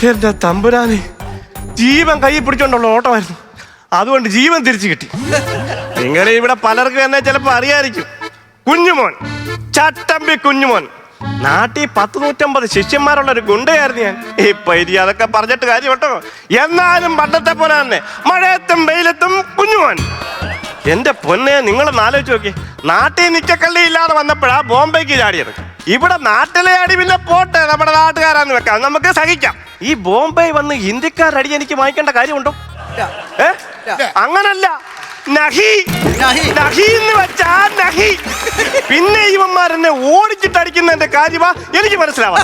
എന്റെ തമ്പുരാനെ, ജീവൻ കൈ പിടിച്ചോണ്ടുള്ള ഓട്ടമായിരുന്നു. അതുകൊണ്ട് ജീവൻ തിരിച്ചു കിട്ടി. നിങ്ങളെ ഇവിടെ പലർക്കും എന്നെ ചിലപ്പോ അറിയായിരിക്കും. കുഞ്ഞുമോൻ, ചട്ടമ്പി കുഞ്ഞുമോൻ. നാട്ടിൽ 100-150 ശിഷ്യന്മാരുള്ള ഒരു ഗുണ്ടയായിരുന്നു ഞാൻ. ഇപ്പൊ ഇനി അതൊക്കെ പറഞ്ഞിട്ട് കാര്യം കേട്ടോ. എന്നാലും പണ്ടത്തെ പോലെ തന്നെ മഴയത്തും വെയിലത്തും കുഞ്ഞുമോൻ. എന്റെ പൊന്നെ, നിങ്ങളൊന്ന് ആലോചിച്ച് നോക്കി. നാട്ടിൽ നിക്കക്കള്ളി ഇല്ലാതെ വന്നപ്പോഴാ ബോംബെക്ക് ചാടിയത്. ഇവിടെ നാട്ടിലെ അടി പിന്നെ പോട്ടെ, നമ്മുടെ നാട്ടുകാരാന്ന് വെക്കാം, നമുക്ക് സഹിക്കാം. ഈ ബോംബെ വന്ന് ഹിന്ദിക്കാരടി എനിക്ക് വാങ്ങിക്കേണ്ട കാര്യമുണ്ടോ? അങ്ങനല്ല, നഹി നഹി എന്ന് വെച്ചാ നഹി. പിന്നെ ഇവന്മാരെന്നെ ഓടിച്ചിട്ടടിക്കുന്നതിന്റെ കാര്യമാ എനിക്ക് മനസ്സിലാവാ.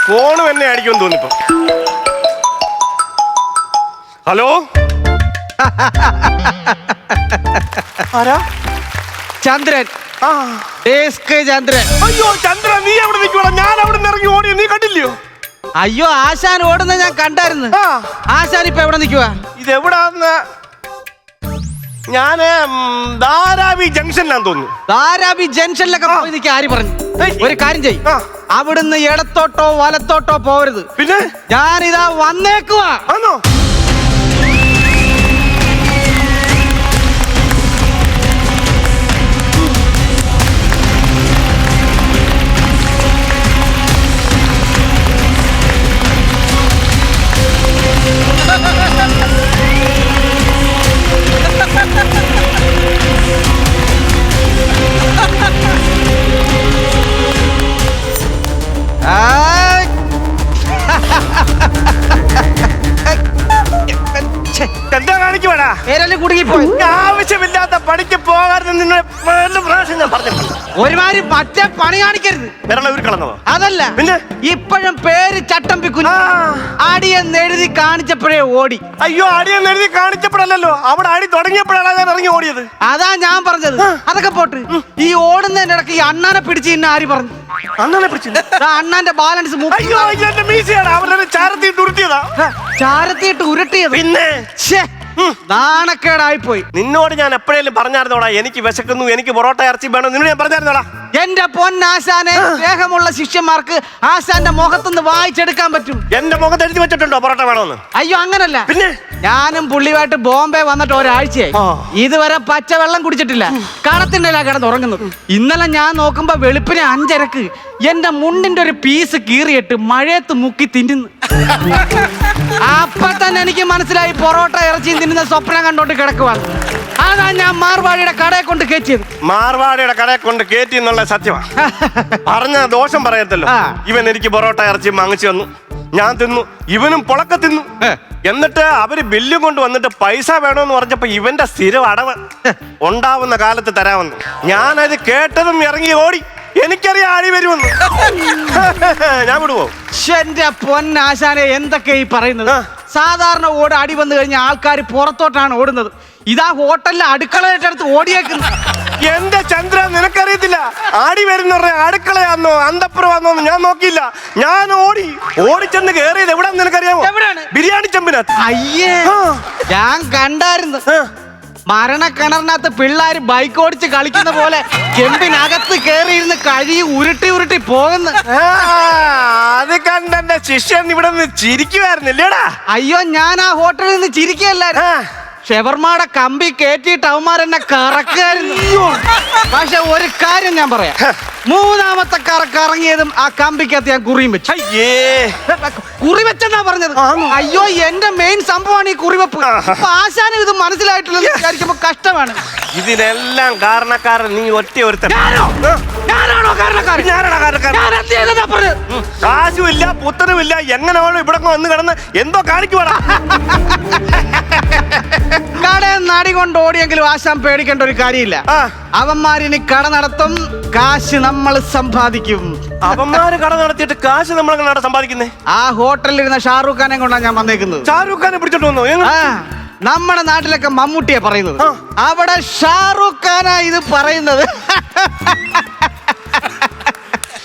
ഫോണും എന്നെ അടിക്കുമെന്ന് തോന്നിപ്പോ. ഹലോ, ആരാ? ചന്ദ്രൻ. ചന്ദ്രൻ. അയ്യോ ചന്ദ്രൻ, നീ എവിടെ നിൽക്കുവാ? ഞാൻ അവിടെ നിന്ന് ഇറങ്ങി ഓടി, നീ കണ്ടില്ലയോ? അയ്യോ, ആശാൻ ഓടുന്ന ഞാൻ കണ്ടായിരുന്നു. ആശാൻ ഇപ്പൊ എവിടെ നിൽക്കുവാ? ഇതെവിടാന്ന്? ഞാന് ധാരാവി ജംഗ്ഷനിലാന്ന് തോന്നുന്നു. ധാരാവി ജംഗ്ഷനിലൊക്കെ പോയി നിൽക്കാൻ ആര് പറഞ്ഞു? ഒരു കാര്യം ചെയ്യും, അവിടുന്ന് ഇടത്തോട്ടോ വലത്തോട്ടോ പോവരുത്. പിന്നെ ഞാനിതാ വന്നേക്കുവാ. ആണോ? എന്താ കാണിക്കുവാടാ? കുടുങ്ങിപ്പോയി. ആവശ്യമില്ലാത്ത പണിക്ക് പോകാറുണ്ട്. പ്രാവശ്യം ഞാൻ പറഞ്ഞിട്ടുണ്ട്. ഒരുമാതിരി മറ്റേ പണി കാണിക്കരുത്. വിരള ഉരുക്കളന്നതോ? അതല്ല, പിന്നെ ഇപ്പോഴും പേര് ചട്ടമ്പി കുഞ്ഞ്. അടിയെന്ന് എഴുതി കാണിച്ചപ്പോഴേ ഓടി. അയ്യോ, അടിയെന്ന് എഴുതി കാണിച്ചപ്പോഴല്ലോ, അവിടെ അടി തുടങ്ങിയപ്പോഴാണ് ഞാൻ ഇറങ്ങി ഓടിയത്. അതാ ഞാൻ പറഞ്ഞത്. അതൊക്കെ പോട്ട്, ഈ ഓടുന്നതിന്റെ ഇടയ്ക്ക് ഈ അണ്ണാനെ പിടിച്ച് ഇന്ന ആര് പറഞ്ഞു? അണ്ണാനെ പിടിച്ചു? അണ്ണാന്റെ ബാലൻസ്. അയ്യോ, എന്റെ മീശയാണ് അവരുടെ ചാരത്തിയിട്ട് ഉരുട്ടിയതാ. ചാരത്തിയിട്ട് ഉരുട്ടിയത്? പിന്നെ നാണക്കേടായി പോയി. നിന്നോട് ഞാൻ എപ്പോഴേലും പറഞ്ഞായിരുന്നോടാ എനിക്ക് വിശക്കുന്നു, എനിക്ക് പൊറോട്ട ഇറച്ചി വേണം? നിന്നോട് ഞാൻ പറഞ്ഞായിരുന്നോടാ? എന്റെ പൊന്നാശാനെ, സ്നേഹമുള്ള ശിഷ്യന്മാർക്ക് ആശാന്റെ മുഖത്തുനിന്ന് വായിച്ചെടുക്കാൻ പറ്റും. എന്റെ മുഖത്ത് എഴുതി വെച്ചിട്ടുണ്ടോ പൊറോട്ട വേണമെന്ന്? അയ്യോ, അങ്ങനല്ല. പിന്നെ ഞാനും പുള്ളിയുമായിട്ട് ബോംബെ വന്നിട്ട് ഒരാഴ്ചയായി. ഇതുവരെ പച്ചവെള്ളം കുടിച്ചിട്ടില്ല. കടത്തിന്റെ കിടന്നുറങ്ങുന്നത്. ഇന്നലെ ഞാൻ നോക്കുമ്പോ വെളുപ്പിന് 5:30 എന്റെ മുണ്ടിന്റെ ഒരു പീസ് കീറിയിട്ട് മഴയത്ത് മുക്കി തിന്നുന്നു. അപ്പൊ തന്നെ എനിക്ക് മനസ്സിലായി പൊറോട്ട ഇറച്ചിയും തിന്നുന്ന സ്വപ്നം കണ്ടോണ്ട് കിടക്കുവാണ്. അതാ ഞാൻ മാർവാടിയുടെ കടയെ കൊണ്ട് കയറ്റിയത്. മാർവാടിയുടെ കടയെ കൊണ്ട് കയറ്റി എന്നുള്ള സത്യമാണ്. പറഞ്ഞ ദോഷം പറയത്തല്ലോ. ഇവൻ എനിക്ക് പൊറോട്ട ഇറച്ചി വാങ്ങിച്ചു തന്നു, ഞാൻ തിന്നു, ഇവനും പൊളക്ക തിന്നു. എന്നിട്ട് അവര് ബില്ലും കൊണ്ട് വന്നിട്ട് പൈസ വേണമെന്ന് പറഞ്ഞപ്പോ ഇവന്റെ സ്ഥിരം അടവ് ഉണ്ടാവുന്ന കാലത്ത് തരാമെന്ന്. ഞാനത് കേട്ടതും ഇറങ്ങി ഓടി. എനിക്കറിയാം അടി വരുമെന്ന്. ഞാൻ വിടുവോ? എന്റെ പൊന്നാശാനെ, എന്തൊക്കെ ഈ പറയുന്നത്? സാധാരണ ഓട് അടി വന്നു കഴിഞ്ഞാൽ ആൾക്കാർ പുറത്തോട്ടാണ് ഓടുന്നത്. ഇതാ ഹോട്ടലിലെ അടുക്കളയായിട്ടടുത്ത് ഓടിയേക്കുന്നു. എന്റെ ചന്ദ്ര, നിനക്കറിയത്തില്ല അടി വരുന്ന അടുക്കളയാന്നോ അന്തപ്പുറമാന്നോ ഞാൻ നോക്കിയില്ല. ഞാൻ ഓടിച്ചെന്ന് കേറിയത് എവിടാന്ന് നിനക്കറിയാമോ? ബിരിയാണി ചെമ്പിനകത്ത്. അയ്യേ, ഞാൻ കണ്ടായിരുന്നു. മരണക്കിണറിനകത്ത് പിള്ളേര് ബൈക്ക് ഓടിച്ച് കളിക്കുന്ന പോലെ ചെമ്പിനകത്ത് കേറിയിരുന്ന് കഴി ഉരുട്ടി പോകുന്നു. അത് കണ്ടെന്റെ ശിഷ്യൻ ഇവിടെ നിന്ന് ചിരിക്കുവായിരുന്നില്ലേടാ? അയ്യോ, ഞാൻ ആ ഹോട്ടലിൽ നിന്ന് ചിരിക്കുകയല്ലായിരുന്നു. ഷെവർമാടെ കമ്പി കേറ്റിയിട്ട് അവന്മാരെന്നെ കറക്കായിരുന്നു. പക്ഷെ ഒരു കാര്യം ഞാൻ പറയാം, മൂന്നാമത്തെ കറങ്ങിയതും ആ കമ്പിക്കകത്ത് ഞാൻ കുറിയും വെച്ചു. കുറി വെച്ചെന്നാ പറഞ്ഞത്. അയ്യോ, എന്റെ മെയിൻ സംഭവമാണ് ഈ കുറിവെപ്പ്. ആശാനും ഇത് മനസ്സിലായിട്ടില്ലെന്ന് വിചാരിക്കുമ്പോ കഷ്ടമാണ്. ഇതിനെല്ലാം കാരണക്കാരൻ നീ ഒറ്റ ഒരുത്തൻ. ഞാനാണോ കാരണക്കാരൻ? കാശുമില്ല, പുത്തനുമില്ല, എങ്ങനെ വേണം ഇവിടെ വന്ന് കിടന്ന് എന്തോ കാണിക്കുവാടാ. കടയിൽ നടി കൊണ്ട് ഓടിയെങ്കിലും ആശാൻ പേടിക്കേണ്ട ഒരു കാര്യമില്ല. അവന്മാരിനി കട നടത്തും, കാശ് നമ്മൾ സമ്പാദിക്കും. അവന്മാര് കട നടത്തിയിട്ട് കാശ് നമ്മൾ എങ്ങനെ സമ്പാദിക്കുന്നേ? ആ ഹോട്ടലിൽ ഇരുന്ന ഷാറൂഖ് ഖാനെ കൊണ്ടാണ് ഞാൻ വന്നേക്കുന്നത്. ഷാറൂഖ് ഖാനെ പിടിച്ചോണ്ട് വന്നു? നമ്മുടെ നാട്ടിലൊക്കെ മമ്മൂട്ടിയെ പറയുന്നത്, അവിടെ ഷാറൂഖ് ഖാനാ ഇത് പറയുന്നത്.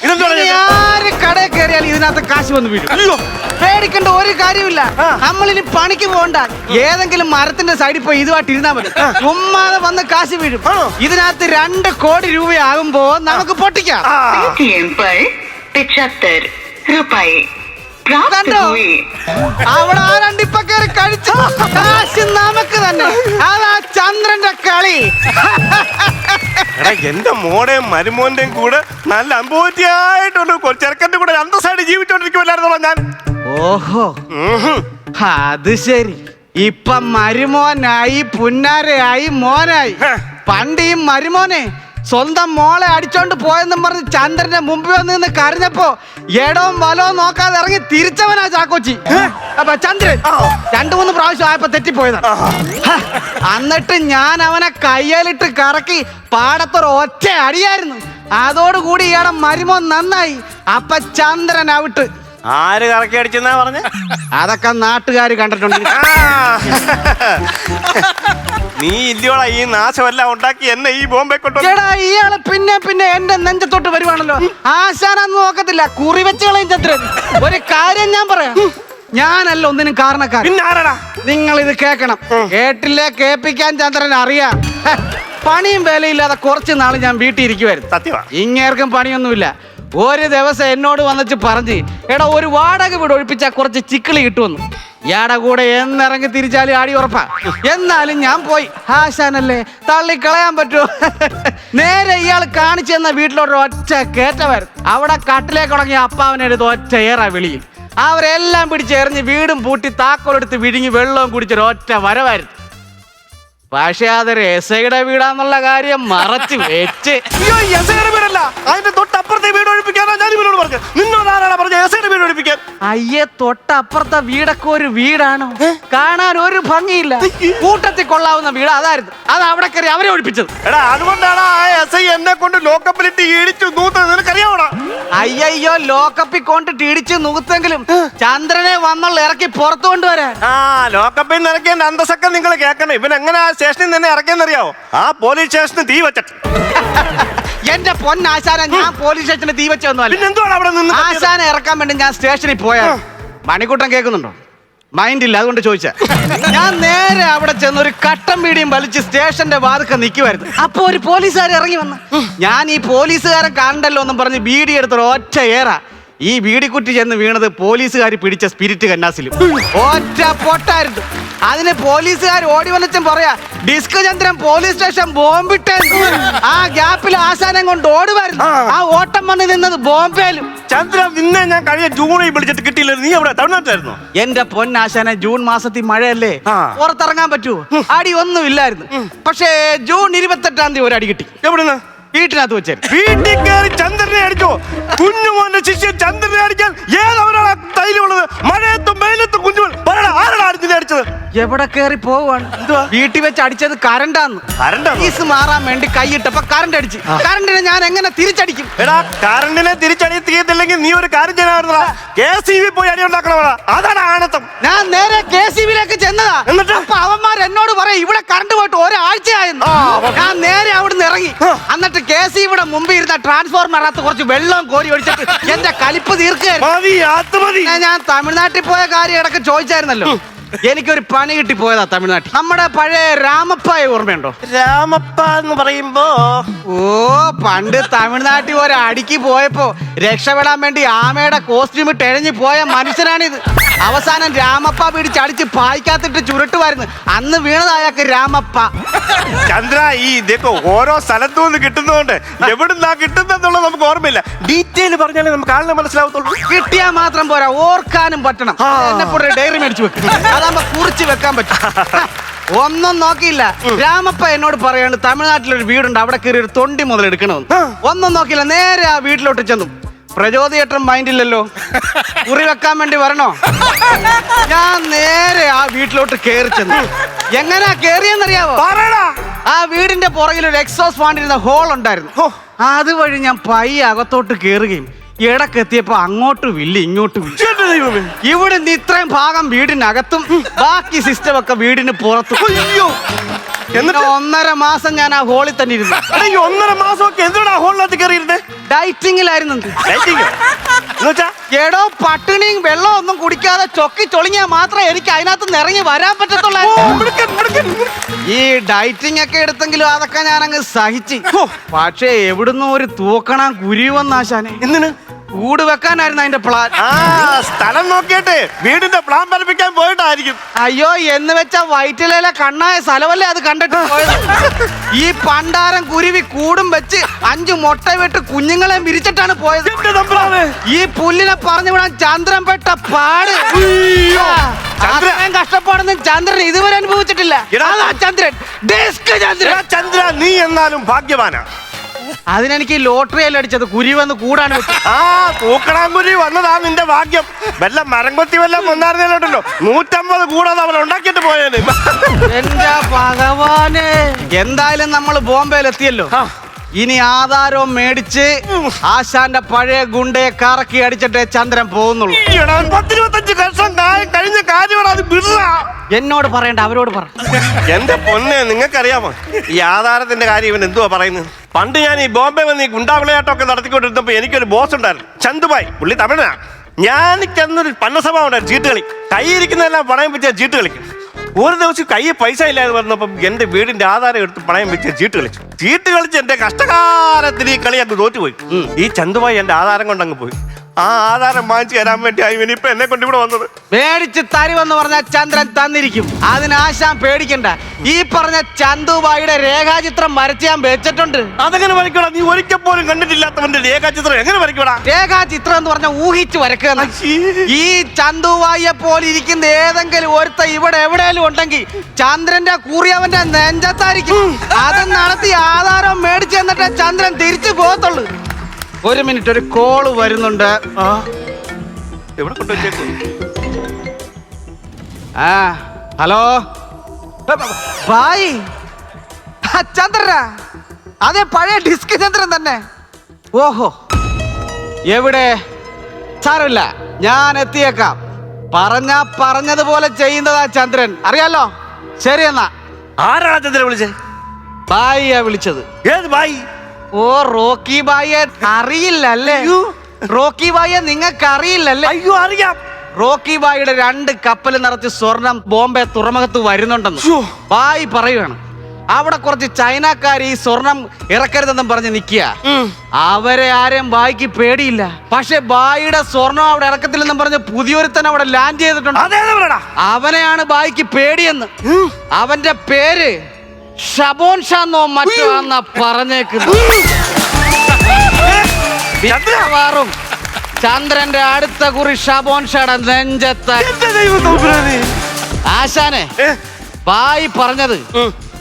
ആര് കടയിൽ കയറിയാൽ ഇതിനകത്ത് കാശ് വന്ന് വീഴും. പേടിക്കേണ്ട ഒരു കാര്യമില്ല. നമ്മളിനി പണിക്ക് പോകണ്ട, ഏതെങ്കിലും മരത്തിന്റെ സൈഡിൽ പോയി ഇതുമായിട്ട് ഇരുന്നാ മതി. ഉമ്മാതെ വന്ന് കാശ് വീഴും. ഇതിനകത്ത് 2 കോടി രൂപയാകുമ്പോ നമുക്ക് പൊട്ടിക്കാം. रुपए प्राप्त കണ്ടോ? हुए। അവിടെ ആരണ്ട് ഇപ്പൊ കയറി കഴിച്ചു കാശ് നമുക്ക് തന്നെ. അതാ ചന്ദ്രന്റെ കളി. എടാ എന്റെ മോടെയും മരുമോന്റെയും കൂടെ നല്ല അനുഭൂതിയായിട്ടുണ്ട്. ചെറുക്കന്റെ കൂടെ അന്തസ്സായിട്ട് ജീവിച്ചോണ്ടിരിക്കുമല്ലായിരുന്നോ ഞാൻ. ഓഹോ, അത് ശരി. ഇപ്പൊ മരുമോനായി, പുന്നാരയായി, മോനായി. പണ്ട് ഈ മരുമോനെ സ്വന്തം മോളെ അടിച്ചോണ്ട് പോയെന്നും പറഞ്ഞ് ചന്ദ്രന്റെ മുമ്പിൽ വന്ന് നിന്ന് കരഞ്ഞപ്പോ എടവും വലവും നോക്കാതെ ഇറങ്ങി തിരിച്ചവനാ ചാക്കോച്ചി. അപ്പൊ ചന്ദ്രൻ 2-3 പ്രാവശ്യം ആയപ്പോ തെറ്റിപ്പോയതാ. എന്നിട്ട് ഞാൻ അവനെ കയ്യേലിട്ട് കറക്കി പാടത്തൊരു ഒറ്റ അടിയായിരുന്നു. അതോടുകൂടി ഇയാടെ മരുമോൻ നന്നായി. അപ്പൊ ചന്ദ്രൻ ഔട്ട്. ആര് കറക്കി അടിച്ചെന്നാ പറഞ്ഞ? അതൊക്കെ നാട്ടുകാര് കണ്ടിട്ടുണ്ട്. നീ ഇല്ലയോടാ ഈ നാശമെല്ലാം ഉണ്ടാക്കി എന്നെ ഈ ബോംബെ കൊണ്ടു. എടാ ഇയാള് പിന്നെ പിന്നെ എന്റെ നെഞ്ചത്തോട്ട് വരുവാണല്ലോ. ആശാനന്ന് നോക്കത്തില്ല, കുറി വെച്ച് കളയും ചന്ദ്രൻ. ഒരു കാര്യം ഞാൻ പറയാം, ഞാനല്ല ഒന്നിനും കാരണക്കാരൻ. പിന്നെ ആരാടാ? നിങ്ങൾ ഇത് കേക്കണം. കേട്ടില്ലേ? കേൾപ്പിക്കാൻ ചന്ദ്രൻ അറിയാം. പണിയും വേലയില്ലാതെ കുറച്ച് നാൾ ഞാൻ വീട്ടിൽ ഇരിക്കുവായിരുന്നു. സത്യമാ. ഇങ്ങേർക്കും പണിയൊന്നുമില്ല. ഒരു ദിവസം എന്നോട് വന്നിച്ച് പറഞ്ഞ്, എടാ ഒരു വാടക വീട് ഒഴിപ്പിച്ചാൽ കുറച്ച് ചിക്കിളി കിട്ടുമെന്ന്. ഇയാടെ കൂടെ എന്നിറങ്ങി തിരിച്ചാലും ആടി ഉറപ്പാ. എന്നാലും ഞാൻ പോയി. ആശാനല്ലേ, തള്ളിക്കളയാൻ പറ്റുമോ? നേരെ ഇയാൾ കാണിച്ചു തന്ന വീട്ടിലോട്ട് ഒറ്റ കയറ്റമായിരുന്നു. അവിടെ കട്ടിലേക്ക് ഉടങ്ങിയ അപ്പാവനെടുത്ത് ഒറ്റ ഏറാ വെളിയിൽ. അവരെല്ലാം പിടിച്ചെറിഞ്ഞ് വീടും പൂട്ടി താക്കോലെടുത്ത് വിഴുങ്ങി വെള്ളവും കുടിച്ചൊരു ഒറ്റ വരവായിരുന്നു. പക്ഷേ അതൊരു എസയുടെ വീടാന്നുള്ള കാര്യം മറച്ചു വെച്ച്. അയ്യോ, എസയുടെ വീടല്ല, അതിന്റെ തൊട്ടപ്പുറത്തെ വീട് ഒഴിപ്പിക്കാനാ ഞാൻ ഇവനോട് പറഞ്ഞു. നിന്നോട് ആരാണ് പറഞ്ഞ എസയുടെ വീട് ഒഴിപ്പിക്കാൻ? അയ്യേ, തൊട്ടപ്പുറത്തെ വീടൊക്കെ ഒരു വീടാണോ? കാണാൻ ഒരു ഭംഗിയില്ല. കൂട്ടത്തിൽ കൊള്ളാവുന്ന വീട് അതായിരുന്നു. അത് അവിടെ കയറി അവരെ ഒഴിപ്പിച്ചത്. എടാ അതുകൊണ്ടാണ് ആ എസ് ഐ എന്നെ കൊണ്ട് ലോക്കപ്പിലിട്ട് ഇടിച്ചു നൂത്തത്. നിനക്കറിയാവോടാ? അയ്യോ, ലോക്കപ്പിൽ കൊണ്ടിട്ട് ഇടിച്ച് നൂത്തെങ്കിലും ചന്ദ്രനെ വന്നുള്ള ഇറക്കി പുറത്തു കൊണ്ടുവരാൻ. ആ ലോക്കപ്പിൽ നിറക്കിയ അന്തസ്സൊക്കെ നിങ്ങൾ കേൾക്കണം. ഇവൻ എങ്ങനെ ആ സ്റ്റേഷനിൽ തന്നെ ഇറക്കിയെന്നറിയാവോ? ആ പോലീസ് സ്റ്റേഷന് തീ വെച്ചിട്ട്. എന്റെ പൊന്നാശാന, ഞാൻ പോലീസ് സ്റ്റേഷന് തീ വെച്ചൊന്നുമല്ല. പിന്നെന്തുവാണ് അവിടെ നിന്ന് ആശാനെ ഇറക്കാൻ വേണ്ടി ഞാൻ സ്റ്റേഷനിൽ പോയാ. മണിക്കൂട്ടൻ കേൾക്കുന്നുണ്ടോ? മൈൻഡില്ല, അതുകൊണ്ട് ചോദിച്ചാ. ഞാൻ നേരെ അവിടെ ചെന്ന് ഒരു കട്ടൻ വീടിയും വലിച്ച് സ്റ്റേഷന്റെ വാതിക്ക നിൽക്കുമായിരുന്നു. അപ്പൊ ഒരു പോലീസുകാരൻ ഇറങ്ങി വന്ന്, ഞാൻ ഈ പോലീസുകാരൻ കാണണ്ടല്ലോ എന്നും പറഞ്ഞ് ബീഡി എടുത്തൊരു ഒറ്റ ഏറാ. ഈ ബീഡിക്കുറ്റി ചെന്ന് വീണത് പോലീസുകാർ പിടിച്ച സ്പിരിറ്റ് കന്നാസിലും. ഒറ്റ പൊട്ടായിരുന്നു. അതിന് പോലീസുകാർ ഓടി വന്നച്ചും പറയാ, ഡിസ്ക് ചന്ദ്രൻ പോലീസ് സ്റ്റേഷൻ ബോംബിട്ടേ. ആ ഗ്യാപ്പിൽ ആശാനം കൊണ്ട് ഓടുമായിരുന്നു. ആ ഓട്ടം വന്ന് നിന്നത് ബോംബെയിലും. ചന്ദ്ര, നിന്നെ ഞാൻ കഴിഞ്ഞ ജൂണിൽ വിളിച്ചിട്ട് കിട്ടിയില്ല. നീ അവിടെ തമിഴ്നാട്ടിലായിരുന്നു? എന്റെ പൊന്നാശാനെ, ജൂൺ മാസത്തിൽ മഴയല്ലേ, പുറത്തിറങ്ങാൻ പറ്റുമോ? അടി ഒന്നും ഇല്ലായിരുന്നു. പക്ഷേ ജൂൺ 28-ാം തീയതി ഒരു അടി കിട്ടി. എവിടുന്ന്? വീട്ടിനകത്ത് വെച്ചായിരുന്നു. വീട്ടിൽ കയറി ചന്ദ്രനെ അടിച്ചോ? കുഞ്ഞുമോന്റെ ശിഷ്യൻ ചന്ദ്രനെ അടിക്കാൻ ഏതവരാണ് ധൈര്യമുള്ളത്? മഴയത്തും വെയിലത്തും കുഞ്ഞുമോൻ പറയടാ, ആരാണ് അടിച്ചിനെ അടിച്ചത്? എവിടെ കയറി പോവാണ്? വീട്ടിൽ വെച്ച് അടിച്ചത് കറണ്ടാന്ന്. ഫീസ് മാറാൻ വേണ്ടി കൈയിട്ടപ്പോ കറണ്ട് അടിച്ച്. കറണ്ടിനെ ഞാൻ എങ്ങനെ തിരിച്ചടിക്കും? എടാ, കറണ്ടിനെ തിരിച്ചടിയത്തില്ലെങ്കിൽ നീ ഒരു കാര്യം ചെയ്യാനായിരുന്നടാ, KCB പോയി അടി ഉണ്ടാക്കണവടാ. അതാണ് ആണത്തം. ഞാൻ നേരെ KCB-യിലേക്ക് ചെന്നതാ. എന്നിട്ട് അപ്പൊ അവന്മാർ എന്നോട് പറയാം, ഇവിടെ കറണ്ട് പോയിട്ട് ഒരാഴ്ചയായിരുന്നു. ഞാൻ നേരെ അവിടുന്ന് ഇറങ്ങി. എന്നിട്ട് KCB-യുടെ മുമ്പിൽ ഇരുന്ന ട്രാൻസ്ഫോർമറിനകത്ത് കുറച്ച് വെള്ളം കോരി ഒഴിച്ചിട്ട് എന്റെ കലിപ്പ് തീർക്കുകയായിരുന്നു. ഞാൻ തമിഴ്നാട്ടിൽ പോയ കാര്യം ഇടയ്ക്ക് ചോദിച്ചായിരുന്നല്ലോ. എനിക്കൊരു പണി കിട്ടി പോയതാ തമിഴ്നാട്ടിൽ. നമ്മുടെ പഴയ രാമപ്പായ ഓർമ്മയുണ്ടോ? രാമപ്പ എന്ന് പറയുമ്പോ, ഓ, പണ്ട് തമിഴ്നാട്ടിൽ ഒരടിക്ക് പോയപ്പോ രക്ഷപ്പെടാൻ വേണ്ടി ആമയുടെ കോസ്റ്റ്യൂം ഇട്ടെഴഞ്ഞു പോയ മനുഷ്യനാണിത്. അവസാനം രാമപ്പ പിടിച്ചടിച്ച് പായിക്കാത്തിട്ട് ചുരുട്ടുമായിരുന്നു. അന്ന് വീണതായക്ക് രാമപ്പ. ചന്ദ്ര, ഈ ഇതൊക്കെ ഓരോ സ്ഥലത്തു നിന്ന് കിട്ടുന്നതുകൊണ്ട് എവിടുന്നാ കിട്ടുന്നെന്നുള്ളത് നമുക്ക് ഓർമ്മയില്ല. ഡീറ്റെയിൽ പറഞ്ഞാലേ നമുക്ക് ആളിനെ മനസ്സിലാവത്തുള്ളൂ. കിട്ടിയാൽ മാത്രം പോരാ, ഓർക്കാനും പറ്റണം. എന്നെ പോലെ ഡയറി മേടിച്ചു വെക്കും, അതാകുമ്പോ കുറിച്ച് വെക്കാൻ പറ്റും. ഒന്നും നോക്കിയില്ല. രാമപ്പ എന്നോട് പറയാണ്, തമിഴ്നാട്ടിലൊരു വീടുണ്ട്, അവിടെ കയറി ഒരു തൊണ്ടി മുതൽ എടുക്കണമെന്ന്. ഒന്നും നോക്കിയില്ല, നേരെ ആ വീട്ടിലോട്ട് ചെന്നു. പ്രചോദിയേട്ടൻ മൈൻഡില്ലല്ലോ, കുറി വെക്കാൻ വേണ്ടി വരണോ? ഞാൻ നേരെ ആ വീട്ടിലോട്ട് കയറി ചെന്നു. എങ്ങനെയാ കേറിയെന്നറിയാവോ? ആ വീടിന്റെ പുറകിൽ ഒരു എക്സോസ് ഫാനിരുന്ന ഹോൾ ഉണ്ടായിരുന്നു. അതുവഴി ഞാൻ പയ്യെ അകത്തോട്ട് കയറുകയും ഇടക്കെത്തിയപ്പോ അങ്ങോട്ടും ഇല്ല ഇങ്ങോട്ടും ഇല്ല. ഇവിടെ നിന്ന് ഇത്രയും ഭാഗം വീടിനകത്തും ബാക്കി സിസ്റ്റം ഒക്കെ വീടിന് പുറത്തും. എന്നിട്ട് 1.5 മാസം ഞാൻ ആ ഹോളിൽ തന്നെ ഇരുന്നു. 1.5 മാസമൊക്കെ എന്തിനാ ഹോളിനകത്ത് കയറിയിരുന്നേ? ഡയറ്റിങ്ങിലായിരുന്നു. എടോ, പട്ടിണിയും വെള്ളം ഒന്നും കുടിക്കാതെ ചൊക്കി ചൊളിങ്ങിയാൽ മാത്രമേ എനിക്ക് അതിനകത്ത് ഇറങ്ങി വരാൻ പറ്റത്തുള്ളൂ. ഈ ഡയറ്റിംഗ് ഒക്കെ എടുത്തെങ്കിലും അതൊക്കെ ഞാൻ അങ്ങ് സഹിച്ച്. പക്ഷേ എവിടുന്ന് ഒരു തൂക്കണം കുരുവന്നാശാനെ. എന്തിന്? കൂട് വെക്കാനായിരുന്നു അതിന്റെ പ്ലാൻ. ആ സ്ഥലം നോക്കിയിട്ട് വീടിന്റെ പ്ലാൻ പഠിപ്പിക്കാൻ പോയിട്ടായിരിക്കും. അയ്യോ, എന്ന് വെച്ചാ വയറ്റിലെ കണ്ണായ സ്ഥലമല്ലേ അത് കണ്ടിട്ട് പോയത്. ഈ പണ്ടാരം കുരുവി കൂടും വെച്ച് 5 മുട്ട വിട്ട് കുഞ്ഞുങ്ങളെ വിരിച്ചിട്ടാണ് പോയത്. എന്റെ തമ്പുരാനെ. ഈ പുല്ലിനെ പറഞ്ഞു വിടാൻ ചന്ദ്രൻ പെട്ട പാട്. ചന്ദ്രൻ. അത്രയും കഷ്ടപ്പാടൊന്നും ചന്ദ്രൻ ഇതുവരെ അനുഭവിച്ചിട്ടില്ല. എടാ, അതാ ചന്ദ്രൻ, ഡെസ്ക് ചന്ദ്രൻ. എടാ ചന്ദ്ര, നീ എന്നാലും ഭാഗ്യവാനാ. അതിനെനിക്ക് ലോട്ടറിയല്ല അടിച്ചത്, കുരി വന്ന് കൂടാണ് വെച്ചത്. ആ തൂക്കണാങ്കുരി വന്നതാ നിന്റെ ഭാഗ്യം. വല്ല മരം കൊത്തി വല്ലതും വന്നായിരുന്നല്ലോ 150 കൂടാതെ അവൻ ഉണ്ടാക്കിയിട്ട് പോയേന്. എന്റെ ഭഗവാനെ, എന്തായാലും നമ്മൾ ബോംബെയിൽ എത്തിയല്ലോ. ഇനി ആധാരവും മേടിച്ച് ആശാന്റെ പഴയ ഗുണ്ടയെ കറക്കി അടിച്ചിട്ടേ ചന്ദ്രൻ പോകുന്നുള്ളൂ. 10-25 വർഷം കഴിഞ്ഞ കാര്യമാണ് അത്. ബിർള എന്നോട് പറയണ്ട, അവരോട് പറ. എന്റെ പൊന്നെ, നിങ്ങൾക്കറിയാമോ ഈ ആധാരത്തിന്റെ കാര്യം ഇവൻ എന്തുവാ പറയുന്നത്? പണ്ട് ഞാൻ ഈ ബോംബെ വന്ന് ഈ ഗുണ്ടാ വിളയാട്ടമൊക്കെ നടത്തിക്കൊണ്ടിരുന്നപ്പോ എനിക്കൊരു ബോസ് ഉണ്ടായിരുന്നു, ചന്തുഭായ്. പുള്ളി തമിഴനാ. ഞാനിക്കന്നൊരു പന്നസഭ ഉണ്ടായിരുന്നു, ചീട്ടുകളി. കൈയിരിക്കുന്നതെല്ലാം പണയം വെച്ച ചീട്ട് കളിക്കും. ഒരു ദിവസം കയ്യിൽ പൈസ ഇല്ലാതെ വന്നപ്പം എന്റെ വീടിന്റെ ആധാരം എടുത്ത് പണയം വെച്ച് ചീട്ട് കളിച്ച് എന്റെ കഷ്ടകാലത്തിന് ഈ കളി അങ്ങ് തോറ്റുപോയി. ഈ ചന്തുഭായ് എന്റെ ആധാരം കൊണ്ടങ്ങ് പോയി. ആ ആധാരം വാങ്ങിച്ചു തരാൻ വേണ്ടി ഇവനിപ്പൊ എന്നെ കൊണ്ട് ഇവിടെ വന്നത്. മേടിച്ച് തരുമെന്ന് പറഞ്ഞ ചന്ദ്രൻ തന്നിരിക്കും. അതിന് ആശാൻ പേടിക്കണ്ട. ഈ പറഞ്ഞ ചന്തുബായിയുടെ രേഖാചിത്രം വരച്ച് ഞാൻ വെച്ചിട്ടുണ്ട്. അതെങ്ങനെ വരയ്ക്കടാ? നീ ഒരിക്കൽ പോലും കണ്ടിട്ടില്ലാത്തവന്റെ രേഖാചിത്രം എങ്ങനെ വരയ്ക്കടാ? രേഖാചിത്രം എന്ന് പറഞ്ഞ ഊഹിച്ച് വരക്കുക. ഈ ചന്തുബായിയെ പോലെ ഇരിക്കുന്ന ഏതെങ്കിലും ഒരുത്ത ഇവിടെ എവിടെയെങ്കിലും ഉണ്ടെങ്കിൽ ചന്ദ്രന്റെ കൂറി അവന്റെ നെഞ്ചത്തായിരിക്കും. അത് നടത്തി ആധാരം മേടിച്ച് എന്നിട്ട് ചന്ദ്രൻ തിരിച്ചു പോകത്തുള്ളൂ. ഒരു മിനിറ്റ്, ഒരു കോള് വരുന്നുണ്ട്. എവിടെ കൊണ്ടുവച്ചേക്കു? ആ ഹലോ ബായ്, ചന്ദ്രനാ? അതെ, പഴയ ഡിസ്ക് ചന്ദ്രൻ തന്നെ. ഓഹോ, എവിടെ? സാരമില്ല, ഞാൻ എത്തിയേക്കാം. പറഞ്ഞതുപോലെ ചെയ്യുന്നതാ ചന്ദ്രൻ, അറിയാലോ. ശരി എന്നാ. ആരാണ് ചന്ദ്രൻ വിളിച്ചേ? ബായിയാ വിളിച്ചത്. ഏത് ബായി? ഓ, റോക്കി ബായിയെ അറിയില്ലല്ലേ? റോക്കി ബായിയെ നിങ്ങൾക്ക് അറിയില്ലല്ലേ? അയ്യോ, അറിയാം. റോക്കി ബായിയുടെ 2 കപ്പൽ നിറച്ച് സ്വർണം ബോംബെ തുറമുഖത്ത് വരുന്നുണ്ടെന്ന് ബായി പറയുകയാണ്. അവിടെ കുറച്ച് ചൈനക്കാർ ഈ സ്വർണം ഇറക്കരുതെന്നും പറഞ്ഞ് നിൽക്കുക. അവരെ ആരെയും ബായിക്ക് പേടിയില്ല. പക്ഷെ ബായിയുടെ സ്വർണം അവിടെ ഇറക്കത്തില്ലെന്നും പറഞ്ഞ് പുതിയൊരുത്തൻ അവിടെ ലാൻഡ് ചെയ്തിട്ടുണ്ട്. അവനെയാണ് ബായിക്ക് പേടിയെന്ന്. അവന്റെ പേര് ഷബോൻ ഷാന്നോ മറ്റോ എന്നാ പറഞ്ഞേക്കുന്നത്. മിക്കവാറും ചന്ദ്രന്റെ അടുത്ത കുറി ഷബോൻ ഷാടെ നെഞ്ചത്ത. ആശാനെ, ബായി പറഞ്ഞത്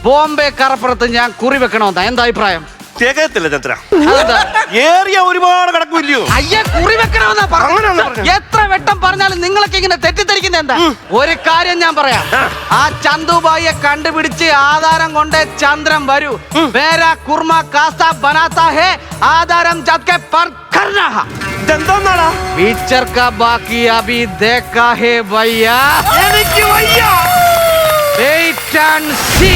ബോംബെ കറപ്പുറത്ത് ഞാൻ കുറി വെക്കണമെന്നാ. എന്താ അഭിപ്രായം? കേക്കത്തില്ല ചന്ദ്ര. അതെന്താ? ഏറിയ ഒരുപാട് കിടക്കില്ലയോ? അയ്യ, കുറി വെക്കണമെന്നാ പറഞ്ഞു. എത്ര വെട്ടം പറഞ്ഞാലും നിങ്ങളൊക്കെ ഇങ്ങനെ തെറ്റിദ്ധരിക്കുന്നത് എന്താ? ഒരു കാര്യം ഞാൻ പറയാം. ആ ചന്തുബായിയെ കണ്ടുപിടിച്ച് ആധാരം കൊണ്ട് ചന്ദ്രൻ വരൂ. മേരാ കുർമ കാസ്ത ബനാത്ത ഹേ, ആധാരം ജാത്കെ പർ കർനാ ഹ. ഇതെന്തോന്നാടാ? പിക്ചർ കാ ബാക്കി അഭി ദേഖാ ഹേ ഭയ്യാ. എനിക്ക് വയ്യ. Wait and see.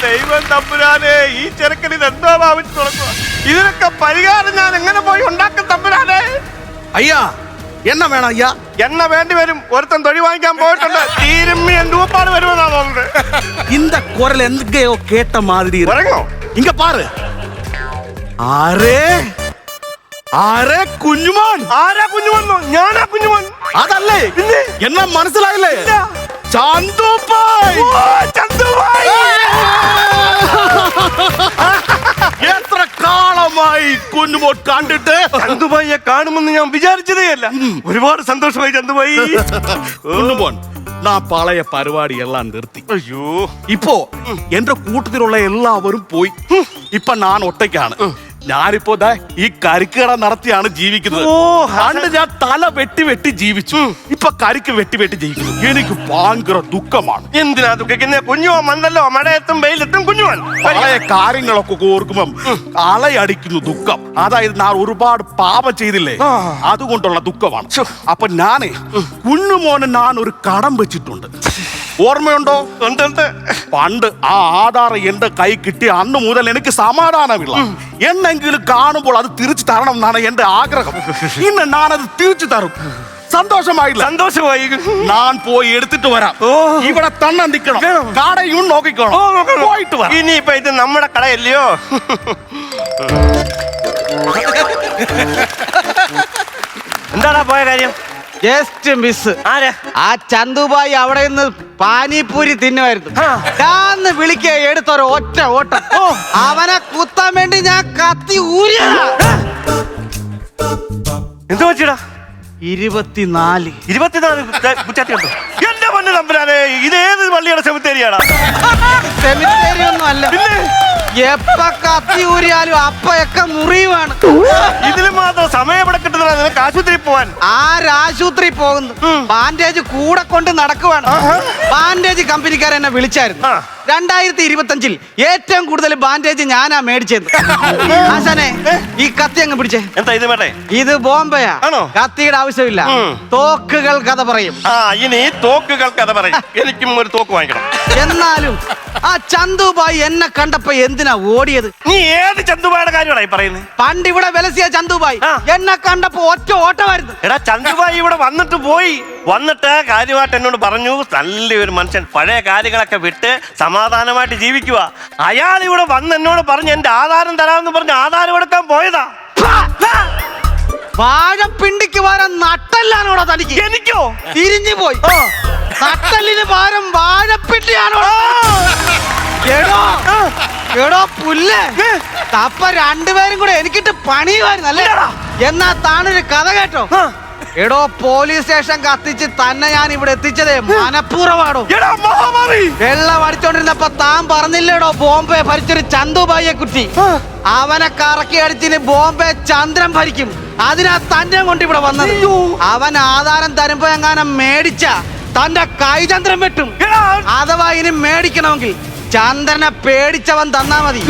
ദൈവം തമ്പുരാനെ, ഈ ചെറുക്കന് ഇതെന്തോ ഭാവിച്ചു തുറക്കുക. ഇതിനൊക്കെ പരിഹാരം ഞാൻ എങ്ങനെ പോയി ഉണ്ടാക്കും തമ്പുരാനെ? ஐயா என்ன வேணும் ஐயா? എണ്ണ വേണ്ടി വരും. ഒരുത്തൻ തൊഴി വാങ്ങിക്കാൻ പോയിട്ടുണ്ട്. തീരുമ്മി രൂപാട് വരുമെന്നാ തോന്നുന്നത്. இந்த குரல் எங்கேயோ கேட்ட மாதிரி இருக்கு. ഉറങ്ങോ? இங்க பாரு. ആരേ ആരേ കുഞ്ഞുമോൻ. ആരാ കുഞ്ഞുമോൻ? ഞാനാ കുഞ്ഞുമോൻ. അതല്ലേ? പിന്നെ എന്നാ മനസ്സിലായില്ലേ? ഇല്ല. ചന്തുഭായ്. ഓ, ചന്തുഭായ്. എത്ര കാലമായി കുഞ്ഞുമോൻ കണ്ടിട്ട്. ചന്തുഭായിയെ കാണുമെന്ന് ഞാൻ വിചാരിച്ചതേ അല്ല. ഒരുപാട് സന്തോഷമായി ചന്തുഭായി. കുഞ്ഞുമോൻ, ഞാൻ പഴയ പരിപാടി എല്ലാം നിർത്തി. അയ്യോ, ഇപ്പോ എന്റെ കൂട്ടത്തിലുള്ള എല്ലാവരും പോയി. ഇപ്പൊ ഞാൻ ഒറ്റയ്ക്കാണ്. ഞാനിപ്പോ ഈ കരിക്കട നടത്തിയാണ് ജീവിക്കുന്നത്. ഓ, പണ്ട് ഞാൻ തല വെട്ടി ജീവിച്ചു. ഇപ്പൊ കരിക്ക് വെട്ടി ജീവിക്കുന്നു. എനിക്ക് ഭയങ്കര ദുഃഖമാണ്. എന്തിനാ ദുഃഖിക്കുന്ന? കുഞ്ഞുമോൻ വന്നല്ലോ. മഴയത്തും വെയിലെത്തും കുഞ്ഞുമോൻ. പഴയ കാര്യങ്ങളൊക്കെ ഓർക്കുമ്പം അലയടിക്കുന്നു ദുഃഖം. അതായത് ഞാൻ ഒരുപാട് പാപം ചെയ്തില്ലേ, അതുകൊണ്ടുള്ള ദുഃഖമാണ്. അപ്പൊ ഞാനേ കുഞ്ഞുമോന് ഞാൻ ഒരു കടം വെച്ചിട്ടുണ്ട്. ഓർമ്മയുണ്ടോ? പണ്ട് ആ ആധാരം എന്റെ കൈ കിട്ടിയ അന്ന് മുതൽ എനിക്ക് സമാധാനമില്ല. എന്നെങ്കിലും കാണുമ്പോൾ അത് തിരിച്ചു തരണം എന്നാണ് എന്റെ ആഗ്രഹം. ഇന്ന് ഞാനത് തിരിച്ചു തരും. സന്തോഷമായില്ല? സന്തോഷമായി. ഞാൻ പോയി എടുത്തിട്ട് വരാം. ഓ. ഇവിടെ തന്നെ നിൽക്കണം, കടയും നോക്കിക്കോണം. പോയിട്ട് വരാം. ഇനിയിപ്പൊ ഇത് നമ്മുടെ കടയല്ലയോ? എന്താടാ പോയ കാര്യം? Just miss. ആരാ? ആ ചന്തുബായി അവിടെ നിന്ന് പാനിപൂരി തിന്നുമായിരുന്നു. ഞാന്ന് വിളിക്ക എടുത്തൊരു ഒറ്റ ഓട്ടം. അവനെ കുത്താൻ വേണ്ടി ഞാൻ കത്തി ഊരിയതാ. എന്ത് പറ്റിടാ? 24 കുറ്റാത്തി കണ്ടോ? എന്റെ പൊന്നു തമ്പുരാനെ, ഇതേത് പള്ളിയുടെ സെമിത്തേരിയാടാ? സെമിത്തേരി ഒന്നും അല്ല. എപ്പ കത്തി ഊരിയാലും അപ്പയൊക്കെ മുറിയുവാണ്. ഇതിന് മാത്രം സമയം ഇവിടെ കിട്ടുന്ന നിനക്ക് ആശുപത്രി പോവാൻ? ആശുപത്രി പോകുന്നു. ബാൻഡേജ് കൂടെ കൊണ്ട് നടക്കുവാണ്. ബാൻഡേജ് കമ്പനിക്കാർ എന്നെ വിളിച്ചായിരുന്നു. 2025 ഏറ്റവും കൂടുതൽ ബാൻഡേജ് ഞാനാ മേടിച്ചത്. ആശാനെ, ഈ കത്തി അങ്ങ് പിടിച്ചേ. എന്താ ഇത് വേണ്ടേ? ഇത് ബോംബെയാ. ആണോ? കത്തിയുടെ ആവശ്യമില്ല. തോക്കുകൾ കഥ പറയും. ഇനി തോക്കുകൾ കഥ പറയും. എനിക്കും ഒരു തോക്ക് വാങ്ങിക്കണം. എന്നാലും ആ ചന്തുബായി എന്നെ കണ്ടപ്പോ എന്തിനാ ഓടിയത്? നീ ഏത് ചന്തുബായുടെ കാര്യമാണ് പറയുന്നത്? പണ്ട് ഇവിടെ വിലസിയ ചന്തുബായി എന്നെ കണ്ടപ്പോ ഒറ്റ ഓട്ടമായിരുന്നു. എടാ, ചന്തുബായി ഇവിടെ വന്നിട്ട് പോയി. വന്നിട്ട് കാര്യമായിട്ട് എന്നോട് പറഞ്ഞു, നല്ലൊരു മനുഷ്യൻ, പഴയ കാര്യങ്ങളൊക്കെ വിട്ട് സമാധാനമായിട്ട് ജീവിക്കുക. അയാൾ ഇവിടെ വന്ന് എന്നോട് പറഞ്ഞു എന്റെ ആധാരം തരാമെന്ന് പറഞ്ഞ് ആധാരം എടുക്കാൻ പോയതാ. വാഴപ്പിണ്ടിക്ക് പകരം നട്ടല്ലാണോടോ തനിക്ക്? എനിക്കോ? തിരിഞ്ഞു പോയി. നട്ടലിന് പകരം വാഴപ്പിണ്ടിയാണോ? എടോ പുല്ല്, തപ്പ രണ്ടുപേരും കൂടെ എനിക്കിട്ട് പണിയുമായിരുന്നു അല്ലേ? എന്നാ താനൊരു കഥ കേട്ടോ. എടോ, പോലീസ് സ്റ്റേഷൻ കത്തിച്ച് തന്നെ ഞാൻ ഇവിടെ എത്തിച്ചതേ മനഃപൂർവ്വമാണോ? വെള്ളം അടിച്ചോണ്ടിരുന്നപ്പോ താൻ പറഞ്ഞില്ലേടോ ബോംബെ ഭരിച്ചൊരു ചന്തുബായിയെ കുറ്റി. അവനെ കറക്കി അടിച്ചിന് ബോംബെ ചന്ദ്രൻ ഭരിക്കും. അതിനാ തന്നെ കൊണ്ട് ഇവിടെ വന്നത്. അവൻ ആധാരം തരുമ്പോ എങ്ങാനും മേടിച്ച തന്റെ കൈചന്ദ്രൻ വെട്ടും. അഥവാ ഇനി മേടിക്കണമെങ്കിൽ ചന്ദ്രനെ പേടിച്ചവൻ തന്നാ മതി.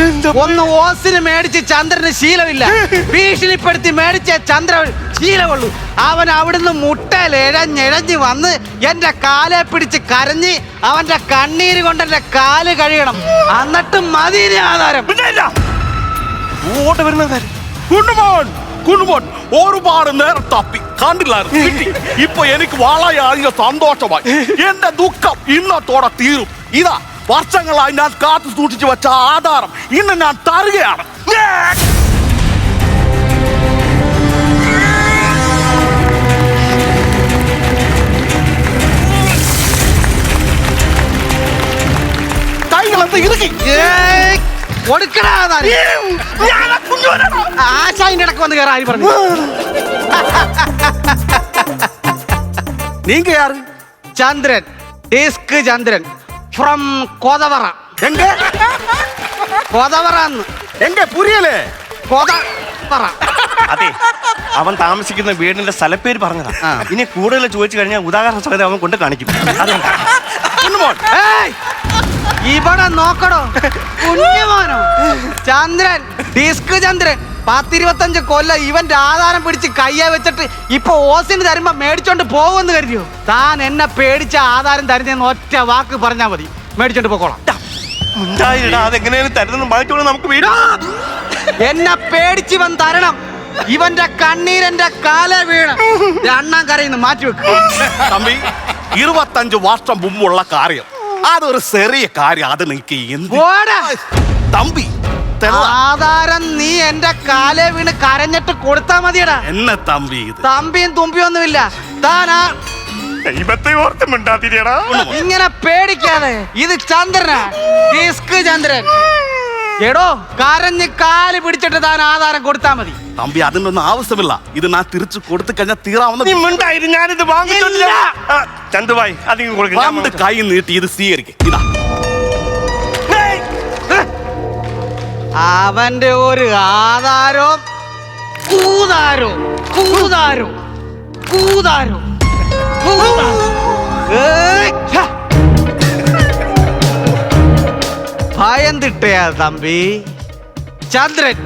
ഒന്ന് ഓസിന് മേടിച്ച് ചന്ദ്രന് ശീലമില്ല. ഭീഷണിപ്പെടുത്തി മേടിച്ച ചന്ദ്രൻ ശീലമുള്ളൂ. അവൻ അവിടുന്ന് മുട്ടയിൽ എഴഞ്ഞെഴഞ്ഞ് വന്ന് എന്റെ കാലെ പിടിച്ച് കരഞ്ഞ് അവന്റെ കണ്ണീര് കൊണ്ട് എന്റെ കാല് കഴിയണം. എന്നിട്ട് മതി ആധാരം. കുഞ്ഞുമോൻ ഒരുപാട് നേരം തപ്പി കണ്ടില്ലായിരുന്നു, കിട്ടി. ഇപ്പൊ എനിക്ക് വളരെ സന്തോഷമായി. എന്റെ ദുഃഖം ഇന്നത്തോടെ തീരും. ഇതാ വർഷങ്ങളായി ഞാൻ കാത്തു സൂക്ഷിച്ചു വെച്ച ആധാരം ഇന്ന് ഞാൻ തരുകയാണ്. കൈകളെന്ത് ഇറുക്കി ആശാന്റെ ഇടക്ക് വന്ന് കയറാൻ പറഞ്ഞു. നീങ്ക യാറ്? ചന്ദ്രൻ, ഡിസ്ക് ചന്ദ്രൻ ഫ്രം കോതവറ. കോതവറന്ന് എങ്ക പുരിയലേ? കോതവറ. അതെ, അവൻ താമസിക്കുന്ന വീടിന്റെ സ്ഥലപ്പേര് പറഞ്ഞതാ. ഇനി കൂടുതൽ ചോദിച്ചു കഴിഞ്ഞാൽ ഉദാഹരണ സഹിതം അവൻ കൊണ്ട് കാണിക്കും. ഇവിടെ നോക്കടോ, കുഞ്ഞുമോനോ ചന്ദ്രൻ, ഡിസ്ക് ചന്ദ്രൻ. 10-25 കൊല്ലം ഇവന്റെ ആധാരം പിടിച്ച് കയ്യെ വെച്ചിട്ട് ഇപ്പൊ ഓസിന് തരുമ്പോ മേടിച്ചോണ്ട് പോകുമെന്ന് കരുതിയോ? താൻ എന്നെ പേടിച്ച ആധാരം തരുന്നെന്ന് ഒറ്റ വാക്ക് പറഞ്ഞാ മതി, മേടിച്ചോണ്ട് പോക്കോളാം. അതെങ്ങനെയാണ് തരുന്നത്? വാങ്ങിച്ചോളൂ, നമുക്ക് വീട്. എന്നെ പേടിച്ച് ഇവൻ തരണം. ഇവന്റെ കണ്ണീരെന്റെ കാലെ വീണ് അണ്ണാൻ കരയിന്ന് മാറ്റി വെക്കും. തമ്പി, 25 വർഷം മുമ്പുള്ള കാര്യം, അതൊരു ചെറിയ കാര്യം. അത് നിനക്ക് എന്ത് തമ്പി? ആധാരം നീ എന്റെ കാലെ വീണ് കരഞ്ഞിട്ട് കൊടുത്താ മതിയടാ. എന്നെ തമ്പി, ഇത് തമ്പിയും തുമ്പിയൊന്നുമില്ല. താനാ ദൈവത്തെ ഓർത്ത് മിണ്ടാതിരിയടാ. ഇങ്ങനെ പേടിക്കാതെ. ഇത് ചന്ദ്രനാ, ഡിസ്ക് ചന്ദ്രൻ. എടോ, കരഞ്ഞ് കാല് പിടിച്ചിട്ട് താൻ ആധാരം കൊടുത്താ മതി. തമ്പി, അതിനൊന്നും ആവശ്യമില്ല. ഇത് ഞാൻ തിരിച്ചു കൊടുത്തു കഴിഞ്ഞാൽ തീരാവുന്ന. ഞാനിത് വാങ്ങിച്ചില്ല. ചന്തുബായി, രണ്ട് കൈ നീട്ടി ഇത് സ്വീകരിക്കും. ഇതാ അവന്റെ ഒരു ആധാരോ കൂതാരോ കൂതാരോ കൂതാരോ ഭയം തിട്ടയാ തമ്പി. ചന്ദ്രൻ,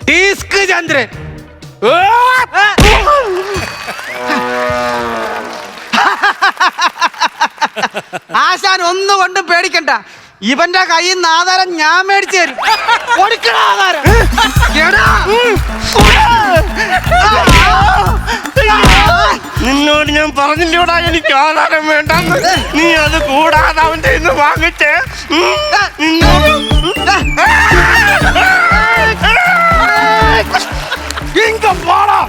ഡിസ്ക് ചന്ദ്രൻ. ആശാൻ ഒന്നുകൊണ്ടും പേടിക്കണ്ട. ഇവന്റെ കയ്യിൽ നിന്ന് ആധാരം ഞാൻ മേടിച്ചു തരും. കൊടുക്കണ ആധാരം. എടാ. നിന്നോട് ഞാൻ പറഞ്ഞില്ലോടാ എനിക്ക് ആധാരം വേണ്ടെന്ന്. നീ അത് കൂടാതെ അവന്റെ ഇന്ന് വാങ്ങിച്ചേ. എന്തുവാടാ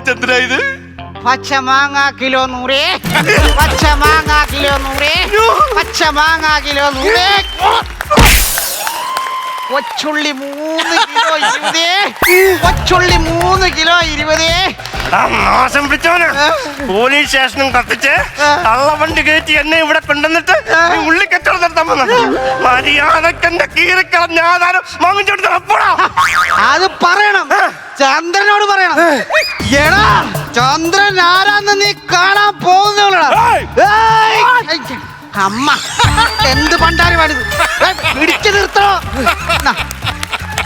ചന്ദ്ര ഇത്? പച്ചമാങ്ങ കിലോ 100. പച്ചമാങ്ങ കിലോ 100. പച്ചമാങ്ങ കിലോ 100. കൊച്ചുള്ളി 3 കിലോ 20. കൊച്ചുള്ളി 3 കിലോ 20. നാശം പിടിച്ചവന് പോലീസ് സ്റ്റേഷനും കത്തിച്ച് കള്ളവണ്ടി കയറ്റി എന്നെ ഇവിടെ കൊണ്ടുവന്നിട്ട് ഉള്ളി കച്ചവടം നടത്താൻ വന്നത്. മര്യാദക്ക് എന്റെ കീറിക്കളഞ്ഞ ആധാരം വാങ്ങിച്ചോണ്ട് അപ്പോഴാ അത് പറയണം, ചന്ദ്രനോട് പറയണം. എടാ ചന്ദ്രൻ ആരാന്ന് നീ കാണാൻ പോകുന്നവളാ. അമ്മ എന്ത് പണ്ടാരുമാണിത്? പിടിച്ചു നിർത്തണോ?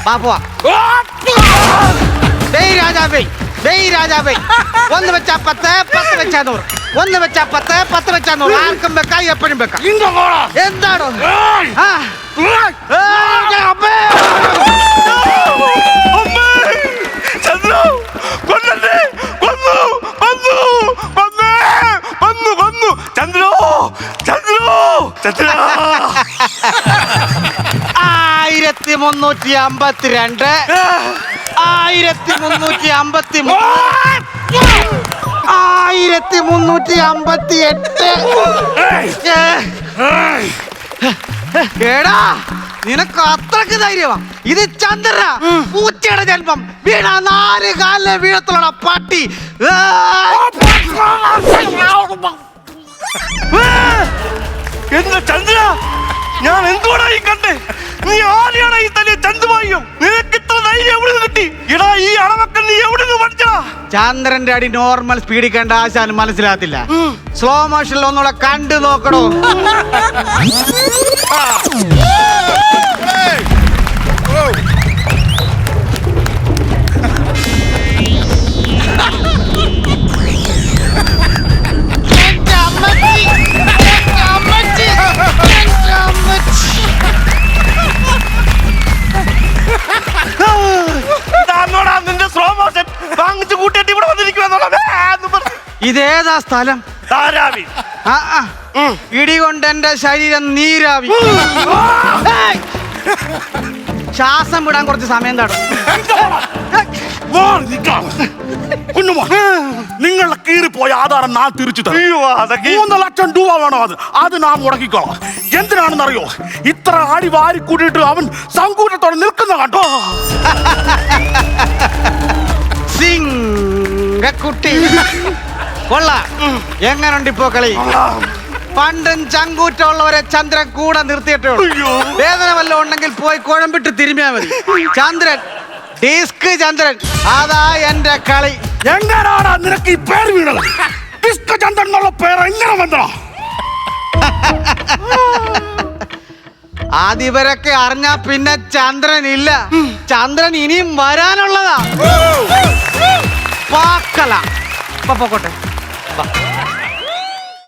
ബാപ്പുവാ രാജാബേ, രാജാബേ. 1 വെച്ചാ 10, 10 വെച്ചാ 100. 1 വെച്ചാ 10, 10 വെച്ചാ 100. ആർക്കും വെക്കാം, എപ്പോഴും വെക്കാം. എന്താണോ? ചന്ദ്രു കൊല്ലണ്ടേ? കൊന്നു കൊന്നു കൊന്നു കൊന്നു കൊന്നു ചന്ദ്രു ചന്ദ്രു ചന്ദ്ര. 1352, 1353, 1358. എടാ നിനക്ക് അത്രക്ക് ധൈര്യമാ? ഇത് ചന്ദ്ര പൂച്ചയുടെ ജന്മം. വീണ 4 കാലിലെ വീഴത്തുള്ള പട്ടി. എന്താ ചന്ദ്ര ഞാൻ എന്തുകൊണ്ടാ ഈ കണ്ടേ? നീ ആരെയാണ് ഈ തലയെ ചന്തുമായും? നിനക്ക് ഇത്ര ധൈര്യം എവിടെ നിന്ന് കിട്ടി? ഇടാ ഈ അളവൊക്കെ നീ എവിടെ നിന്ന് പഠിച്ചാ? ചന്ദ്രന്റെ അടി നോർമൽ സ്പീഡിൽ കണ്ട ആശാൻ മനസ്സിലാകത്തില്ല. സ്ലോ മോഷനിൽ ഒന്നുകൂടെ കണ്ടു നോക്കണോ? നിന്റെ സ്ലോ മോഷൻ വാങ്ങിച്ചു കൂട്ടിയിട്ട് ഇവിടെ വന്നിരിക്കുവാന്നുള്ളത്. ഇതേതാ സ്ഥലം? ധാരാവി. ഇടികൊണ്ട് എന്റെ ശരീരം നീരാവി. ശ്വാസം വിടാൻ കുറച്ച് സമയം തടം. നിങ്ങളുടെ കീറിപ്പോയ ആധാരം ഞാൻ തിരിച്ചു തരും. 3 ലക്ഷം രൂപ വേണം. അത് നാം മുടക്കിക്കോളാം. എന്തിനാണെന്നറിയോ? ഇത്ര ആടി വാരി കൂട്ടിയിട്ട് അവൻ സങ്കൂറ്റത്തോടെ നിൽക്കുന്ന കണ്ടോ? സിംഗക്കുട്ടി കൊള്ളാം. എങ്ങനുണ്ട് ഇപ്പോ കളി? പണ്ടും ചങ്കൂറ്റുള്ളവരെ ചന്ദ്രൻ കൂടെ നിർത്തിയിട്ടേ ഉള്ളൂ. വേദന വല്ലതും ഉണ്ടെങ്കിൽ പോയി കുഴമ്പിട്ട് തിരുമ്മിയാ മതി. ചന്ദ്രൻ ഡിസ്ക് ചന്ദ്രൻ, അതാ എന്റെ കളി. എങ്ങനാണ് നിനക്ക് ഈ പേര് വീണത്? ഡിസ്ക് ചന്ദ്രൻ എന്നുള്ള പേര് എങ്ങനെ വന്നോ? അതിവരൊക്കെ അറിഞ്ഞാ പിന്നെ ചന്ദ്രൻ ഇല്ല. ചന്ദ്രൻ ഇനിയും വരാനുള്ളതാ. പാക്കല. പോട്ടെ.